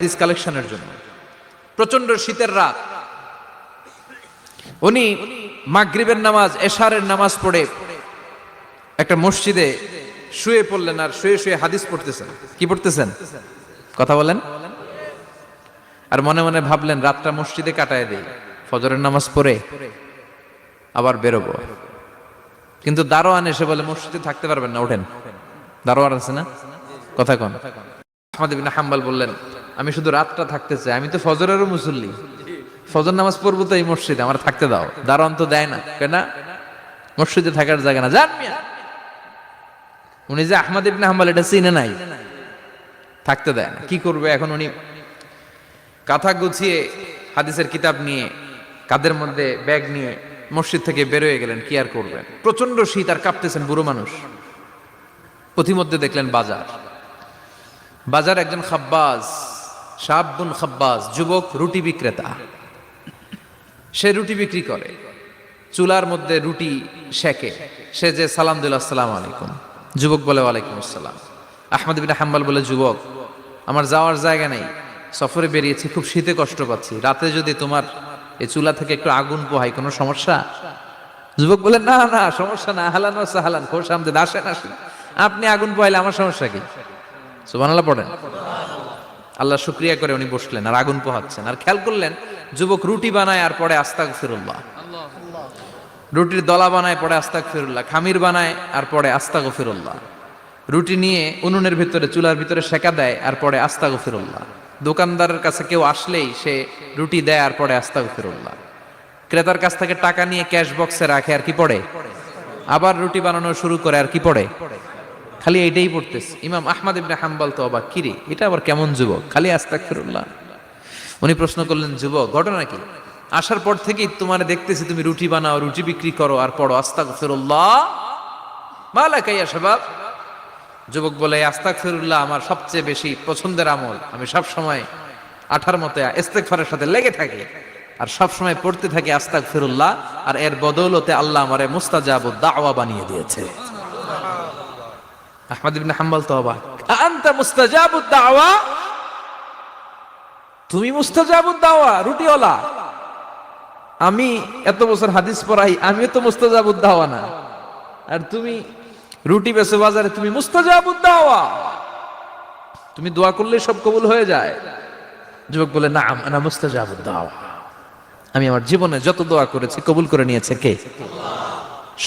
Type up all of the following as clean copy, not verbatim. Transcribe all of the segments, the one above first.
হাদিস কালেকশনের জন্য। প্রচন্ড শীতের রাত, উনি মাগরিবের নামাজ এশারের নামাজ পড়ে একটা মসজিদে শুয়ে পড়লেন, আর শুয়ে শুয়ে হাদিস পড়তেছেন। কি পড়তেছেন? কথা বলেন। আর মনে মনে ভাবলেন রাতটা মসজিদে কাটায় দেই, ফজরের নামাজ পড়ে আবার বেরোবো। কিন্তু দারোয়ান এসে বলে মসজিদে থাকতে পারবেন না, ওঠেন। দারোয়ান আছে না? কথা কন। আহমদ ইবনে হাম্বল বললেন, আমি শুধু রাতটা থাকতে চাই, আমি তো ফজরেরও মুসল্লি, ফজর নামাজ পড়বো তো এই মসজিদে, আমার থাকতে দাও। দারোয়ান তো দেয় না, কেন? মসজিদে থাকার জায়গা না, যান মিয়া। উনি যে আহমদ ইবনে হাম্বল এটা চিনে নাই, থাকতে দেয় না। কি করবে এখন? উনি কাঁথা গুছিয়ে হাদিসের কিতাব নিয়ে কাদের মধ্যে ব্যাগ নিয়ে মসজিদ থেকে বেরোয় গেলেন। কি আর করবেন, প্রচন্ড শীত, আর কাঁপতেছেন, বুড়ো মানুষ। পথিমধ্যে দেখলেন বাজার। বাজার একজন খাব্বাজ, শাবুন খাব্বাজ, যুবক রুটি বিক্রেতা। সে রুটি বিক্রি করে, চুলার মধ্যে রুটি সেকে। সে যে সালাম দিল, আসসালামু আলাইকুম। যুবক বলে ওয়ালাইকুম আসসালাম। আহমদ ইবনে হাম্বল বলে, যুবক আমার যাওয়ার জায়গা নেই, সফরে বেরিয়েছি, খুব শীতে কষ্ট পাচ্ছি, রাতে যদি তোমার এই চুলা থেকে একটু আগুন পোহাই কোনো সমস্যা? যুবক বলে, না না সমস্যা না, আহলান ওয়া সাহলান, খোশ আমদেদ, আসেন আসেন, আপনি আগুন পোহাইলে আমার সমস্যা কি? সুবহানাল্লাহ পড়েন। আল্লাহ শুকরিয়া করে উনি বসলেন আর আগুন পোহাচ্ছেন। আর খেয়াল করলেন যুবক রুটি বানায় আর পরে আস্তাগফিরুল্লাহ, রুটির দলা বানায় পরে আস্তাগফিরুল্লাহ, খামির বানায় আর পরে আস্তাগফিরুল্লাহ, রুটি নিয়ে উনুনের ভিতরে চুলার ভিতরে সেকা দেয় আর পরে আস্তাগফিরুল্লাহ। দোকানদারের কাছে কেউ আসলেই সে রুটি দেয় আর পরে আস্তাগফিরুল্লাহ। ক্রেতার কাছ থেকে টাকা নিয়ে ক্যাশ বক্সে রাখে আর কি পড়ে, আবার রুটি বানানো শুরু করে আর কি পড়ে, খালি এইটাই পড়তেছে। ইমাম আহমদ ইবনে হাম্বল তো অবাক, কিরে এটা আবার কেমন যুবক, খালি আস্তাগফিরুল্লাহ। উনি প্রশ্ন করলেন, যুবক ঘটনা কি? আসার পর থেকেই তোমার দেখতেছি তুমি রুটি বানাও, রুটি বিক্রি করো আর পড়ো আস্তাগফিরুল্লাহ, মালাকা ইয়া শাবাব। যুবক বলে, আস্তাগফিরুল্লাহ আমার সবচেয়ে বেশি পছন্দের আমল, আমি সব সময় আঠার মতো ইস্তেগফারের সাথে লেগে থাকি আর সব সময় পড়তে থাকি আস্তাগফিরুল্লাহ, আর এর বদৌলতে আল্লাহ আমারে মুস্তাজাবুদ দাওয়া বানিয়ে দিয়েছে। আহমদ ইবনে হাম্বল তো অবাক, আনতা মুস্তাজাবুদ দাওয়া, তুমি মুস্তাজাবুদ দাওয়া, রুটিওয়ালা। আমি এত বছর হাদিস পড়াই, আমিও তো মুস্তাজাবুদ দাওয়া না, আর তুমি রুটি বেচো বাজারে, তুমি মুস্তাজাবুদ দাওয়া, তুমি দোয়া করলে সব কবুল হয়ে যায়। যুবক বলে, নাম আনা মুস্তাজাবুদ দাওয়া, আমি আমার জীবনে যত দোয়া করেছি কবুল করে নিয়েছে কে?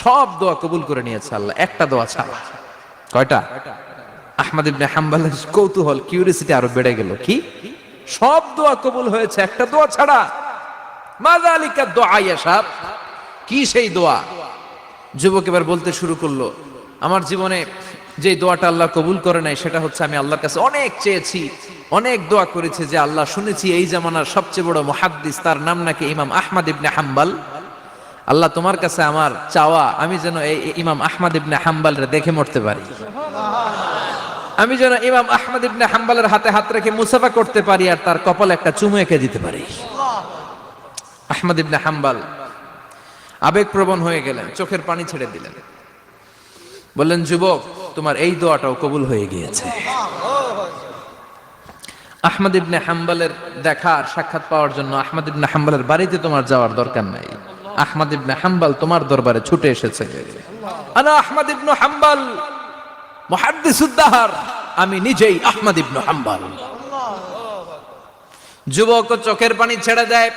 সব দোয়া কবুল করে নিয়েছে আল্লাহ, একটা দোয়া ছাড়া। কয়টা? আহমদ ইবনে হাম্বলের কৌতূহল, কিউরিসিটি আরো বেড়ে গেল। কি? সব দোয়া কবুল হয়েছে, একটা দোয়া ছাড়া। মাযালিকা দুআ ইয়া শাব, কি সেই দোয়া? যুবক এবার বলতে শুরু করলো, আমার জীবনে যে দোয়াটা আল্লাহ কবুল করে নাই সেটা হচ্ছে আমি আল্লাহর কাছে অনেক চেয়েছি, অনেক দোয়া করেছি যে আল্লাহ, শুনেছি এই জামানার সবচেয়ে বড় মুহাদ্দিস, তার নাম নাকি ইমাম আহমদ ইবনে হাম্বল। আল্লাহ তোমার কাছে আমার চাওয়া, আমি যেন এই ইমাম আহমদ ইবনে হাম্বলরে দেখে মরতে পারি, আমি যেন ইমাম আহমদ ইবনে হাম্বলের হাতে হাত রেখে মুসাফা করতে পারি আর তার কপালে একটা চুমু এঁকে দিতে পারি। আহমদ ইবনে হাম্বল আবেগপ্রবণ হয়ে গেলেন, চোখের পানি ছেড়ে দিলেন, বললেন, যুবক তোমার এই দোয়াটাও কবুল হয়ে গিয়েছে। আহমদ ইবনে হাম্বলের দেখার সাক্ষাৎ পাওয়ার জন্য আহমদ ইবনে হাম্বলের বাড়িতে তোমার যাওয়ার দরকার নাই, আহমদ ইবনে হাম্বল তোমার দরবারে ছুটে এসেছে। আনা আহমদ ইবনে হাম্বল মুহাদ্দিসুদ দাহর, আমি নিজেই আহমদ ইবনে হাম্বল। যুবক চোখের পানি ছেড়ে দেয়,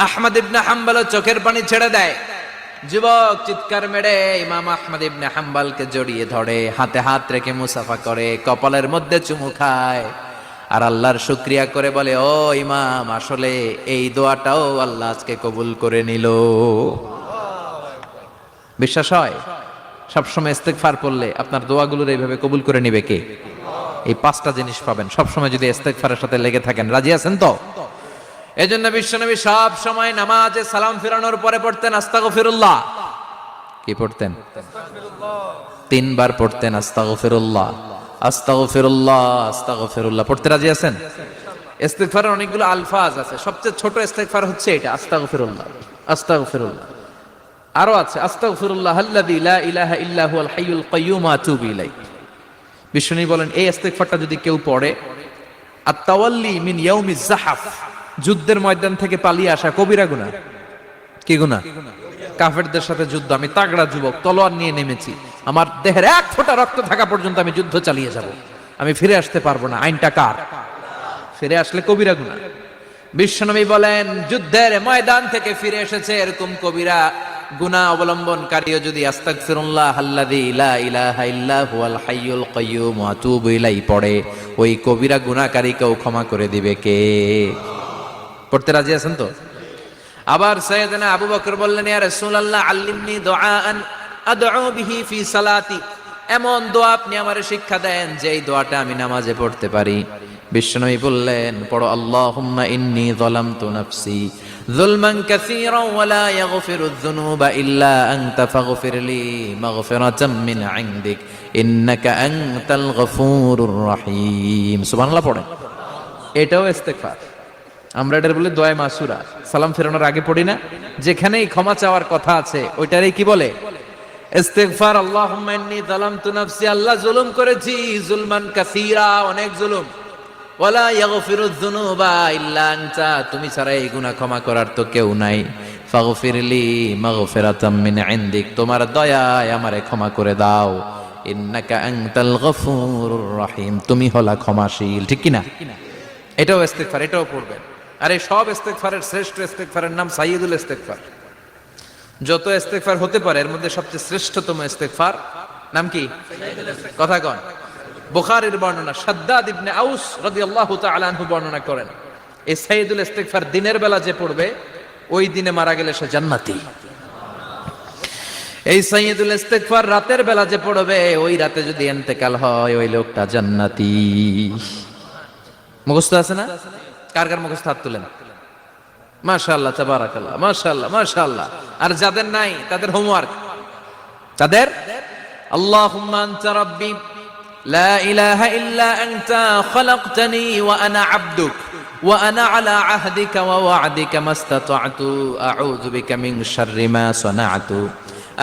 আহমদ ইবনে হাম্বল চোখের পানি ছেড়ে দেয়। যুবক চিৎকার মেরে ইমাম আহমদ ইবনে হাম্বলকে জড়িয়ে ধরে, হাতে হাত রেখে মুসাফা করে, কপালের মধ্যে চুমু খায় আর আল্লাহর শুকরিয়া করে বলে, ও ইমাম, আসলে এই দোয়াটাও আল্লাহ আজকে কবুল করে নিল। বিশ্বাস হয়? সবসময় ইস্তেগফার পড়লে আপনার দোয়াগুলোর এইভাবে কবুল করে নিবে কে? এই পাঁচটা জিনিস পাবেন সবসময় যদি ইস্তেগফারের সাথে লেগে থাকেন। রাজি আছেন তো? এজন্য বিশ্বনবী সব সময় নামাজে সালাম ফিরানোর পরে পড়তেন আস্তাগফিরুল্লাহ। কি পড়তেন? তিনবার পড়তেন আস্তাগফিরুল্লাহ, আস্তাগফিরুল্লাহ, আস্তাগফিরুল্লাহ। পড়তে রাজি আছেন? ইস্তেগফারের অনেকগুলো আলফাজ আছে, সবচেয়ে ছোট ইস্তেগফার হচ্ছে এটা, আস্তাগফিরুল্লাহ, আস্তাগফিরুল্লাহ। আরো আছে, আস্তাগফিরুল্লাহ আল্লাযী লা ইলাহা ইল্লা হুয়াল হাইয়ুল কাইয়্যুম আতুবু ইলাইহি। বিশ্বনবী বলেন, এই ইস্তেগফারটা যদি কেউ পড়ে আত-তাওয়াল্লি মিন ইয়াউমিজ যাহাফ, যুদ্ধের ময়দান থেকে পালিয়ে আসা কবিরা গুনাহ। কি গুনাহ? কাফেরদের সাথে যুদ্ধ। আমি তাগড়া যুবক, তলোয়ার নিয়ে নেমেছি, আমার দেহের এক ফোঁটা রক্ত থাকা পর্যন্ত আমি যুদ্ধ চালিয়ে যাব, আমি ফিরে আসতে পারবো না। আইনটা কার? ফিরে আসলে কবিরা গুনাহ। বিশ্বনবী বলেন, যুদ্ধের ময়দান থেকে ফিরে এসেছে এরকম কবিরা গুনাহ অবলম্বনকারীও যদি আস্তাগফিরুল্লাহ আল্লাযী লা ইলাহা ইল্লা হুয়াল হাইয়ুল কাইয়্যুম ওয়া আতুবু ইলাইহি পড়ে, ওই কবিরা গুনাহকারীকেও ক্ষমা করে দিবে কে? পড়তে রাজি আছেন তো? আবার সাইয়েদনা আবু বকর বললেন, ইয়া রাসূলুল্লাহ আল্লিমনি দুআআন আদউ বিহি ফি সালাতি, এমন দোয়া আপনি আমারে শিক্ষা দেন যে এই দোয়াটা আমি নামাজে পড়তে পারি। বিশ্বনবী বললেন, পড়ো আল্লাহুম্মা ইন্নী যালামতু নাফসি যুলমান কাসীরান ওয়া লা ইয়াগফিরুয যুনুবা ইল্লা আনতা ফাগফিরলি মাগফিরাতাম মিন ইনদিক ইন্নাকা আনতাল গফুরুর রহিম। সুবহানাল্লাহ পড়েন। এটাও ইস্তেগফার। আমরা এটার বলে দোয়া মাসুরা, সালাম ফেরানোর আগে পড়ি না? যেখানেই ক্ষমা চাওয়ার কথা আছে ওইটারই কি বলে? ইস্তেগফার। আল্লাহুম্মা ইন্নী যালামতু নাফসি, আল্লাহ জুলুম করেছি, যুলমান কাসীরা, অনেক জুলুম। ওয়ালা ইয়াগফিরুয যুনুবা ইল্লা আনতা, তুমি ছাড়া এই গুনাহ ক্ষমা করার তো কেউ নাই। ফাগফিরলি মাগফিরাতাম মিন ইনদিক, তোমার দয়ায় আমারে ক্ষমা করে দাও। ইন্নাকা আনতাল গফুরুর রহিম, তুমি হলা ক্ষমাশীল। ঠিক কি না? এটাও ইস্তেগফার, এটাও পড়বেন। আর এই সব ইস্তেগফারের শ্রেষ্ঠ ইস্তেগফারের নাম সাইয়্যিদুল ইস্তেগফার। যত ইস্তেগফার হতে পারে এর মধ্যে সবচেয়ে শ্রেষ্ঠতম ইস্তেগফার নাম কি? কথা কন। বুখারীর বর্ণনা, শাদ্দাদ ইবনে আউস রাদিয়াল্লাহু তাআলা আনহু বর্ণনা করেন, এই সাইয়্যিদুল ইস্তেগফার দিনের বেলা যে পড়বে ওই দিনে মারা গেলে সে জান্নাতি। এই সাইয়্যিদুল ইস্তেগফার রাতের বেলা যে পড়বে ওই রাতে যদি ইন্তেকাল হয় ওই লোকটা জান্নাতি। মুখস্থ আছে না? কার কার মুখস্থ? হাত তুলেন। মাশাআল্লাহ, তাবারাকাল্লাহ, মাশাআল্লাহ, মাশাআল্লাহ। আর যাদের নাই তাদের হোমওয়ার্ক, তাদের আল্লাহুম্মা আনতা রাব্বি লা ইলাহা ইল্লা আনতা খালাকতানি ওয়া আনা আবদুক ওয়া আনা আলা আহদিকা ওয়া ওয়া'দিকা মাস্তাতা'তু আউযু বিকা মিন শাররি মা সানা'তু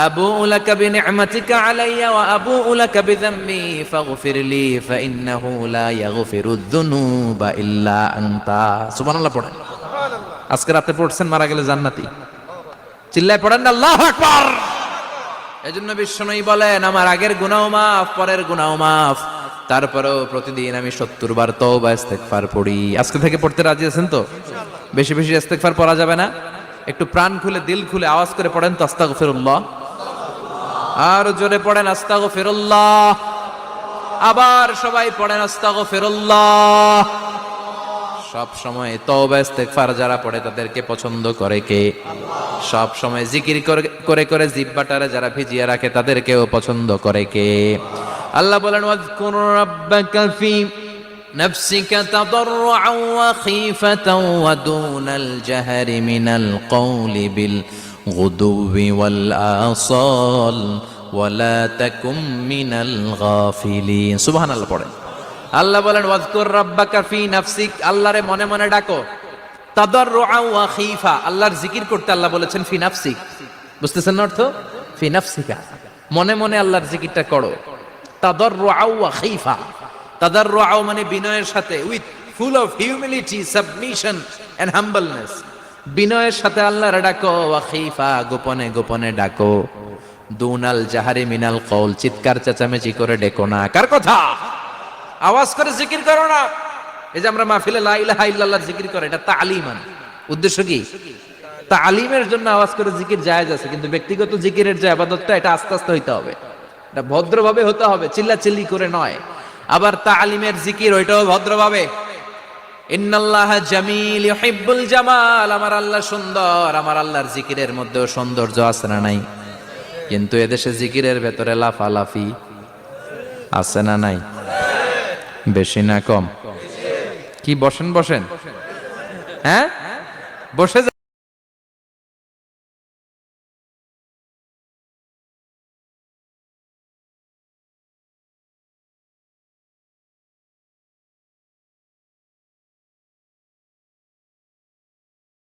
আবুউ লাকা বিনি'মাতিকা আলাইয়া ওয়া আবুউ লাকা বিযামবি ফাগফিরলি ফাইন্নাহু লা ইয়াগফিরুয যুনুবা ইল্লা আনতা। সুবহানাল্লাহ পড়েন। আজকে রাতে পড়ছেন, মারা গেলে জান্নাতি। চিল্লায় পড়েন না আল্লাহু আকবার। এজন্য বিশ্বনবী বলেন, আমার আগের গুনাহ মাফ, পরের গুনাহ মাফ, তারপরেও প্রতিদিন আমি 70 বার তওবা ইস্তেগফার পড়ি। আজকে থেকে পড়তে রাজি আছেন তো? বেশি বেশি ইস্তেগফার পড়া যাবে না? একটু প্রাণ খুলে, দিল খুলে আওয়াজ করে পড়েন তো আস্তাগফিরুল্লাহ। আর জোরে পড়েন আস্তাগফিরুল্লাহ। আবার সবাই পড়েন আস্তাগফিরুল্লাহ। সব সময় তওবা ইস্তেগফার যারা পড়ে তাদেরকে পছন্দ করে কে? সব সময় জিকির করে করে জিহ্বাটারে যারা ভিজিয়ে রাখে তাদেরকেও পছন্দ করে কে? আল্লাহ বলেন, ওয়াযকুর রাব্বাকা ফি নাফসিকা তাদাররুআন ওয়া খীফাতান ওয়া দুনাল জাহরি মিনাল কওলি বিল গুদুবি ওয়াল আসাল ওয়া লা তাকুম মিনাল গাফিলিন। সুবহানাল্লাহ পড়েন। আল্লাহ বলেন, ওয়াযকুর রাব্বাকা ফি নাফসিক, আল্লাহরে মনে মনে ডাকো। তাদাররুআন ওয়া খীফা, আল্লাহর জিকির করতে আল্লাহ বলেছেন ফি নাফসিক। বুঝতেছেন না অর্থ? ফি নাফসিকা, মনে মনে আল্লাহর জিকিরটা করো। তাদাররুআন ওয়া খীফা, তাদাররুআ মানে বিনয়ের সাথে, with full of humility, submission and humbleness. বিনয়ের সাথে আল্লাহরে ডাকো। ওয়া খীফা, গোপনে গোপনে ডাকো। দুনাল জাহারি মিনাল কওল, চিৎকার চেঁচামেচি করে ডেকো না। কার কথা? আওয়াজ করে জিকির করো না। এই যে আমরা মাহফিলে লা ইলাহা ইল্লাল্লাহর জিকির করে, এটা তালিমান। উদ্দেশ্য কি? তালিমের জন্য আওয়াজ করে জিকির জায়েজ আছে, কিন্তু ব্যক্তিগত জিকিরের যে ইবাদতটা এটা আস্তে আস্তে হইতে হবে, এটা ভদ্রভাবে হতে হবে, চিল্লাচিল্লি করে নয়। আবার তালিমের জিকির ওইটাও ভদ্রভাবে। ইন্নাল্লাহা জামিল ইউহিব্বুল জামাল, আমার আল্লাহ সুন্দর, আমার আল্লাহর জিকিরের মধ্যেও সৌন্দর্য আছে না নাই? কিন্তু এদেশে জিকিরের ভেতরে লাফালাফি আছে না নাই? বেশি না কম? কি বসেন বসেন? হ্যাঁ, বসে